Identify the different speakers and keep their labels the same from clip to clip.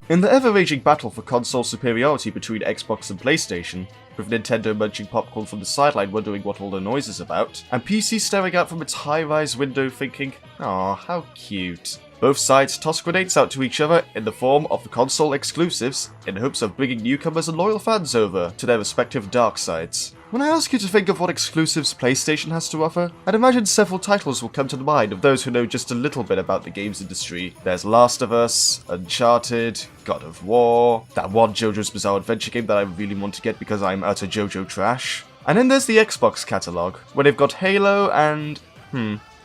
Speaker 1: In the ever-raging battle for console superiority between Xbox and PlayStation, with Nintendo munching popcorn from the sideline wondering what all the noise is about, and PC staring out from its high-rise window thinking, "Aw, how cute." Both sides toss grenades out to each other in the form of the console exclusives, in hopes of bringing newcomers and loyal fans over to their respective dark sides. When I ask you to think of what exclusives PlayStation has to offer, I'd imagine several titles will come to the mind of those who know just a little bit about the games industry. There's Last of Us, Uncharted, God of War, that one JoJo's Bizarre Adventure game that I really want to get because I'm utter JoJo trash. And then there's the Xbox catalogue, where they've got Halo and...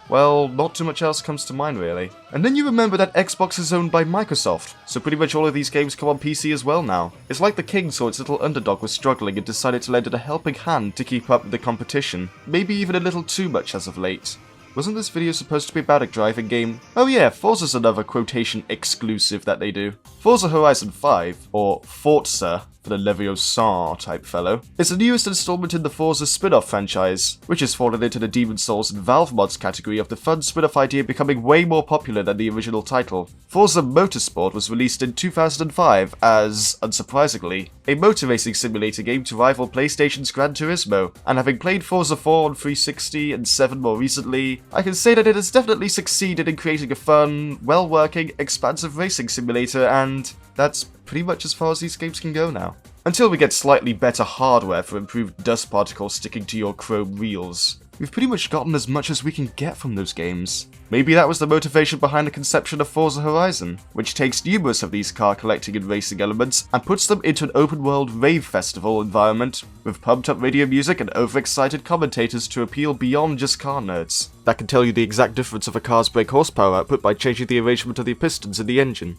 Speaker 1: well, not too much else comes to mind really. And then you remember that Xbox is owned by Microsoft, so pretty much all of these games come on PC as well now. It's like the king saw its little underdog was struggling and decided to lend it a helping hand to keep up with the competition, maybe even a little too much as of late. Wasn't this video supposed to be about a driving game? Oh yeah, Forza's another quotation exclusive that they do. Forza Horizon 5, or Forza for the Leviosa type fellow, is the newest installment in the Forza spin-off franchise, which has fallen into the Demon Souls and Valve mods category of the fun spin-off idea becoming way more popular than the original title. Forza Motorsport was released in 2005 as, unsurprisingly, a motor racing simulator game to rival PlayStation's Gran Turismo, and having played Forza 4 on 360 and 7 more recently, I can say that it has definitely succeeded in creating a fun, well-working, expansive racing simulator, and that's pretty much as far as these games can go now. Until we get slightly better hardware for improved dust particles sticking to your chrome wheels, we've pretty much gotten as much as we can get from those games. Maybe that was the motivation behind the conception of Forza Horizon, which takes numerous of these car collecting and racing elements and puts them into an open-world rave festival environment with pumped-up radio music and overexcited commentators to appeal beyond just car nerds that can tell you the exact difference of a car's brake horsepower output by changing the arrangement of the pistons in the engine.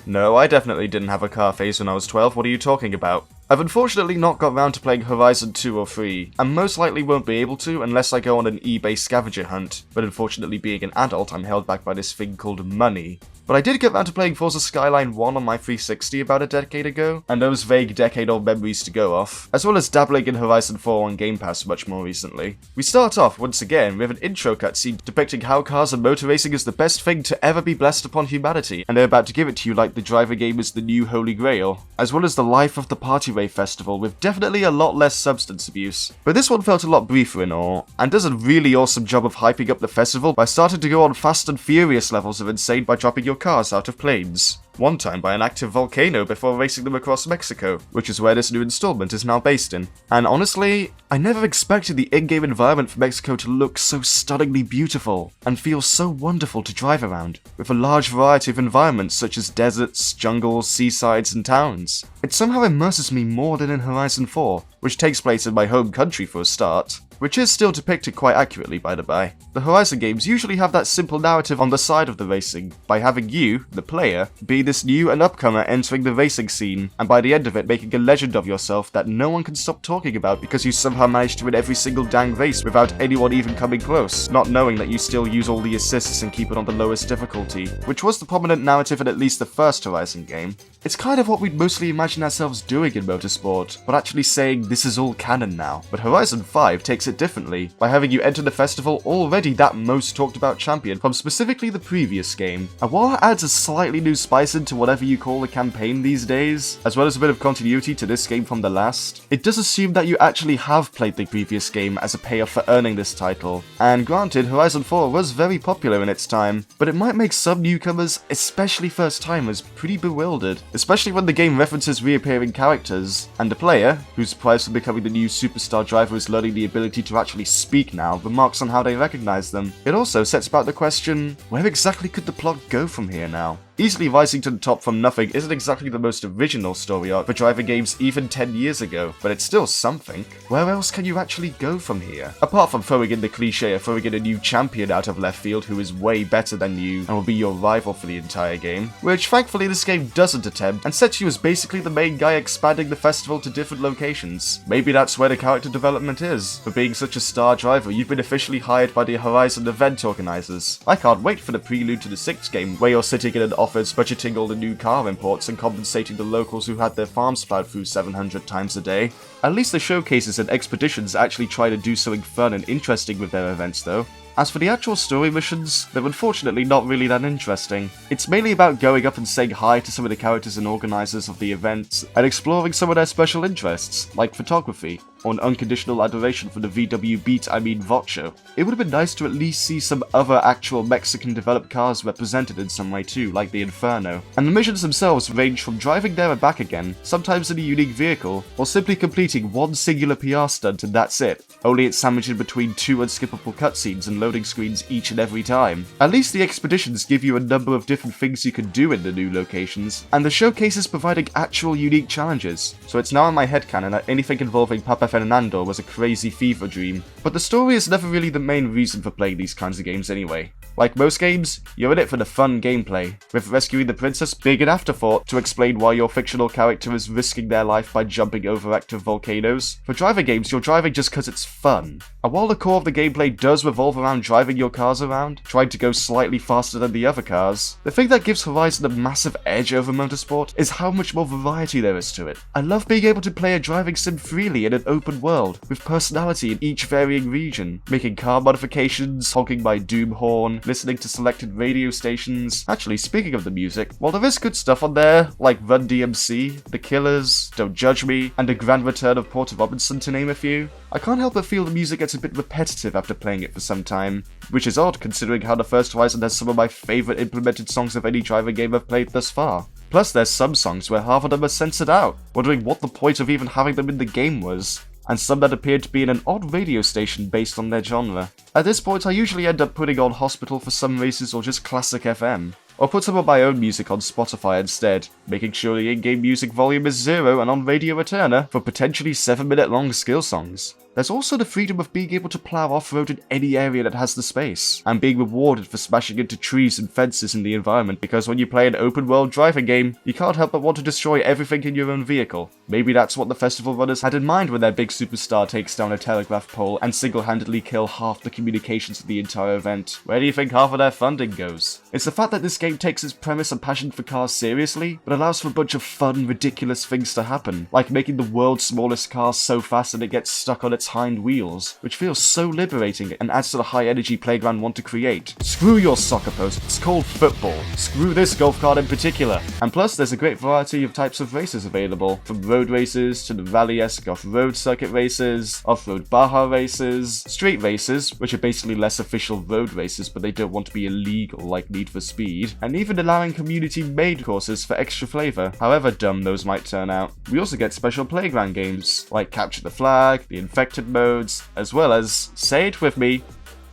Speaker 1: No, I definitely didn't have a car phase when I was 12, what are you talking about? I've unfortunately not got round to playing Horizon 2 or 3, and most likely won't be able to unless I go on an eBay scavenger hunt, but unfortunately being an adult I'm held back by this thing called money. But I did get round to playing Forza Skyline 1 on my 360 about a decade ago, and those vague decade-old memories to go off, as well as dabbling in Horizon 4 on Game Pass much more recently. We start off, once again, with an intro cutscene depicting how cars and motor racing is the best thing to ever be blessed upon humanity, and they're about to give it to you like the driver game is the new holy grail, as well as the life of the party rave festival with definitely a lot less substance abuse. But this one felt a lot briefer in all, and does a really awesome job of hyping up the festival by starting to go on Fast and Furious levels of insane by dropping your cars out of planes. One time by an active volcano before racing them across Mexico, which is where this new installment is now based in. And honestly, I never expected the in-game environment for Mexico to look so stunningly beautiful, and feel so wonderful to drive around, with a large variety of environments such as deserts, jungles, seasides, and towns. It somehow immerses me more than in Horizon 4, which takes place in my home country for a start, which is still depicted quite accurately by the by. The Horizon games usually have that simple narrative on the side of the racing, by having you, the player, be this new and upcomer entering the racing scene, and by the end of it making a legend of yourself that no one can stop talking about because you somehow managed to win every single dang race without anyone even coming close, not knowing that you still use all the assists and keep it on the lowest difficulty, which was the prominent narrative in at least the first Horizon game. It's kind of what we'd mostly imagine ourselves doing in motorsport, but actually saying this is all canon now. But Horizon 5 takes it differently, by having you enter the festival already that most talked about champion from specifically the previous game. And while it adds a slightly new spice into whatever you call a campaign these days, as well as a bit of continuity to this game from the last, it does assume that you actually have played the previous game as a payoff for earning this title. And granted, Horizon 4 was very popular in its time, but it might make some newcomers, especially first-timers, pretty bewildered, especially when the game references reappearing characters, and the player, whose prize for becoming the new superstar driver is learning the ability to actually speak now, remarks on how they recognize them. It also sets about the question, where exactly could the plot go from here now? Easily rising to the top from nothing isn't exactly the most original story arc for driving games even 10 years ago, but it's still something. Where else can you actually go from here? Apart from throwing in the cliche of throwing in a new champion out of left field who is way better than you and will be your rival for the entire game, which thankfully this game doesn't attempt and sets you as basically the main guy expanding the festival to different locations. Maybe that's where the character development is. For being such a star driver, you've been officially hired by the Horizon event organizers. I can't wait for the prelude to the 6th game, where you're sitting in an office budgeting all the new car imports and compensating the locals who had their farms plowed through 700 times a day. At least the showcases and expeditions actually try to do something fun and interesting with their events though. As for the actual story missions, they're unfortunately not really that interesting. It's mainly about going up and saying hi to some of the characters and organisers of the events, and exploring some of their special interests, like photography, or an unconditional adoration for the VW Beat Vodka. It would have been nice to at least see some other actual Mexican developed cars represented in some way too, like the Inferno. And the missions themselves range from driving there and back again, sometimes in a unique vehicle, or simply completing one singular PR stunt and that's it, only it's sandwiched in between two unskippable cutscenes and loading screens each and every time. At least the expeditions give you a number of different things you can do in the new locations, and the showcases providing actual unique challenges, so it's now in my headcanon that anything involving Papa Fernando was a crazy fever dream. But the story is never really the main reason for playing these kinds of games anyway. Like most games, you're in it for the fun gameplay, with rescuing the princess being an afterthought to explain why your fictional character is risking their life by jumping over active volcanoes. For driving games, you're driving just because it's fun. And while the core of the gameplay does revolve around driving your cars around, trying to go slightly faster than the other cars, the thing that gives Horizon a massive edge over Motorsport is how much more variety there is to it. I love being able to play a driving sim freely in an open world, with personality in each varying region, making car modifications, honking my doom horn, listening to selected radio stations. Actually, speaking of the music, while there is good stuff on there, like Run DMC, The Killers, Don't Judge Me, and A Grand Return of Porter Robinson to name a few, I can't help but feel the music gets a bit repetitive after playing it for some time, which is odd considering how the first Horizon has some of my favourite implemented songs of any driving game I've played thus far. Plus there's some songs where half of them are censored out, wondering what the point of even having them in the game was, and some that appeared to be in an odd radio station based on their genre. At this point I usually end up putting on Hospital for some races or just Classic FM, or put some of my own music on Spotify instead, making sure the in-game music volume is 0 and on Radio Returner for potentially 7-minute long skill songs. There's also the freedom of being able to plough off-road in any area that has the space, and being rewarded for smashing into trees and fences in the environment, because when you play an open-world driving game, you can't help but want to destroy everything in your own vehicle. Maybe that's what the festival runners had in mind when their big superstar takes down a telegraph pole and single-handedly kill half the communications of the entire event. Where do you think half of their funding goes? It's the fact that this game takes its premise and passion for cars seriously, but allows for a bunch of fun, ridiculous things to happen, like making the world's smallest car so fast that it gets stuck on its hind wheels, which feels so liberating and adds to the high energy playground want to create. Screw your soccer post, it's called football. Screw this golf cart in particular. And plus there's a great variety of types of races available, from road races to the rally-esque off-road circuit races, off-road Baja races, street races, which are basically less official road races but they don't want to be illegal like Need for Speed, and even allowing community-made courses for extra flavour, however dumb those might turn out. We also get special playground games, like Capture the Flag, the Infected mode, as well as, say it with me,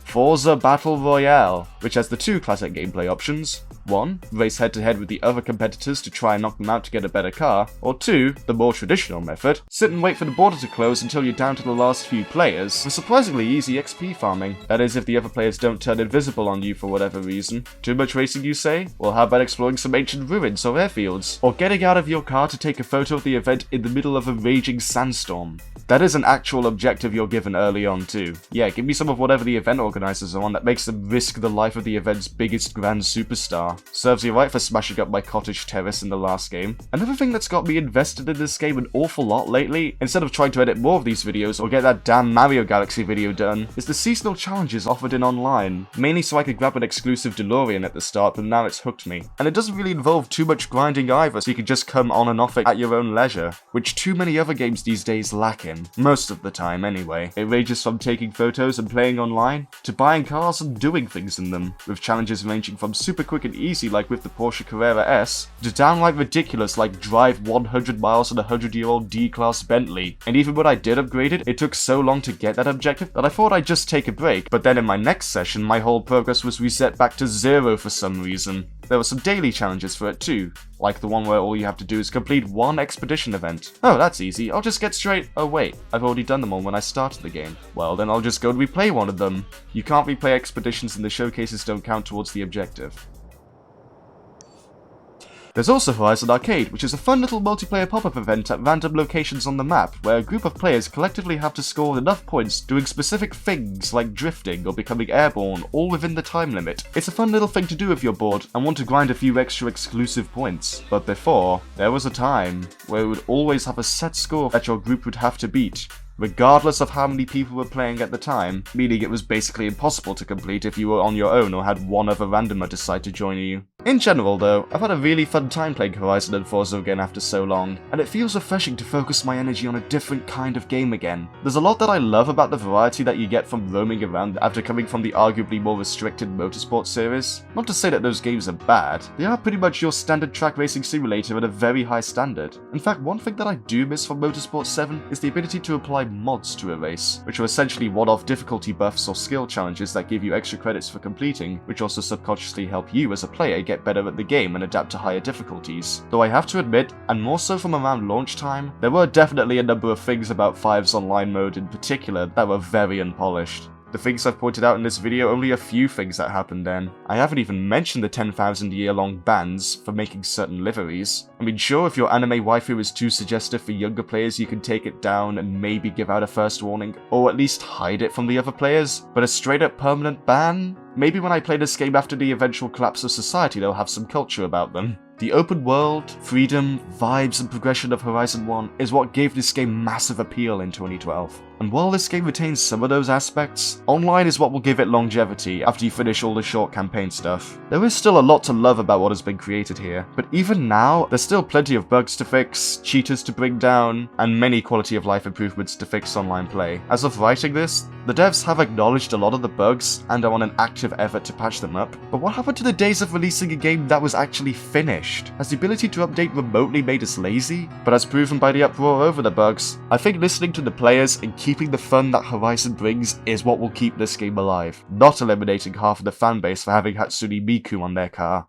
Speaker 1: Forza Battle Royale, which has the two classic gameplay options. 1. Race head-to-head with the other competitors to try and knock them out to get a better car, or 2. The more traditional method, sit and wait for the border to close until you're down to the last few players, with surprisingly easy XP farming. That is if the other players don't turn invisible on you for whatever reason. Too much racing you say? Well, how about exploring some ancient ruins or airfields, or getting out of your car to take a photo of the event in the middle of a raging sandstorm? That is an actual objective you're given early on too. Yeah, give me some of whatever the event organisers are on that makes them risk the life of the event's biggest grand superstar. Serves you right for smashing up my cottage terrace in the last game. Another thing that's got me invested in this game an awful lot lately, instead of trying to edit more of these videos or get that damn Mario Galaxy video done, is the seasonal challenges offered in online. Mainly so I could grab an exclusive DeLorean at the start, but now it's hooked me. And it doesn't really involve too much grinding either, so you can just come on and off it at your own leisure, which too many other games these days lack in. Most of the time anyway. It ranges from taking photos and playing online, to buying cars and doing things in them, with challenges ranging from super quick and easy like with the Porsche Carrera S, to downright ridiculous like drive 100 miles on a 100-year-old D-Class Bentley. And even when I did upgrade it, it took so long to get that objective that I thought I'd just take a break, but then in my next session my whole progress was reset back to 0 for some reason. There were some daily challenges for it too, like the one where all you have to do is complete one expedition event. Oh, that's easy, I'll just get straight. Oh wait, I've already done them all when I started the game. Well then I'll just go and replay one of them. You can't replay expeditions and the showcases don't count towards the objective. There's also Horizon Arcade, which is a fun little multiplayer pop-up event at random locations on the map, where a group of players collectively have to score enough points doing specific things like drifting or becoming airborne, all within the time limit. It's a fun little thing to do if you're bored and want to grind a few extra exclusive points. But before, there was a time where you would always have a set score that your group would have to beat, regardless of how many people were playing at the time, meaning it was basically impossible to complete if you were on your own or had one other randomer decide to join you. In general though, I've had a really fun time playing Horizon and Forza again after so long, and it feels refreshing to focus my energy on a different kind of game again. There's a lot that I love about the variety that you get from roaming around after coming from the arguably more restricted Motorsport series. Not to say that those games are bad, they are pretty much your standard track racing simulator at a very high standard. In fact, one thing that I do miss from Motorsport 7 is the ability to apply mods to a race, which are essentially one-off difficulty buffs or skill challenges that give you extra credits for completing, which also subconsciously help you as a player get better at the game and adapt to higher difficulties. Though I have to admit, and more so from around launch time, there were definitely a number of things about 5's online mode in particular that were very unpolished. The things I've pointed out in this video, only a few things that happened then. I haven't even mentioned the 10,000 year long bans for making certain liveries. I mean, sure, if your anime waifu is too suggestive for younger players, you can take it down and maybe give out a first warning, or at least hide it from the other players, but a straight up permanent ban? Maybe when I play this game after the eventual collapse of society, they'll have some culture about them. The open world, freedom, vibes, and progression of Horizon 1 is what gave this game massive appeal in 2012. And while this game retains some of those aspects, online is what will give it longevity after you finish all the short campaign stuff. There is still a lot to love about what has been created here, but even now, there's still plenty of bugs to fix, cheaters to bring down, and many quality of life improvements to fix online play. As of writing this, the devs have acknowledged a lot of the bugs and are on an active effort to patch them up, but what happened to the days of releasing a game that was actually finished? Has the ability to update remotely made us lazy? But as proven by the uproar over the bugs, I think listening to the players and keeping the fun that Horizon brings is what will keep this game alive, not eliminating half of the fanbase for having Hatsune Miku on their car.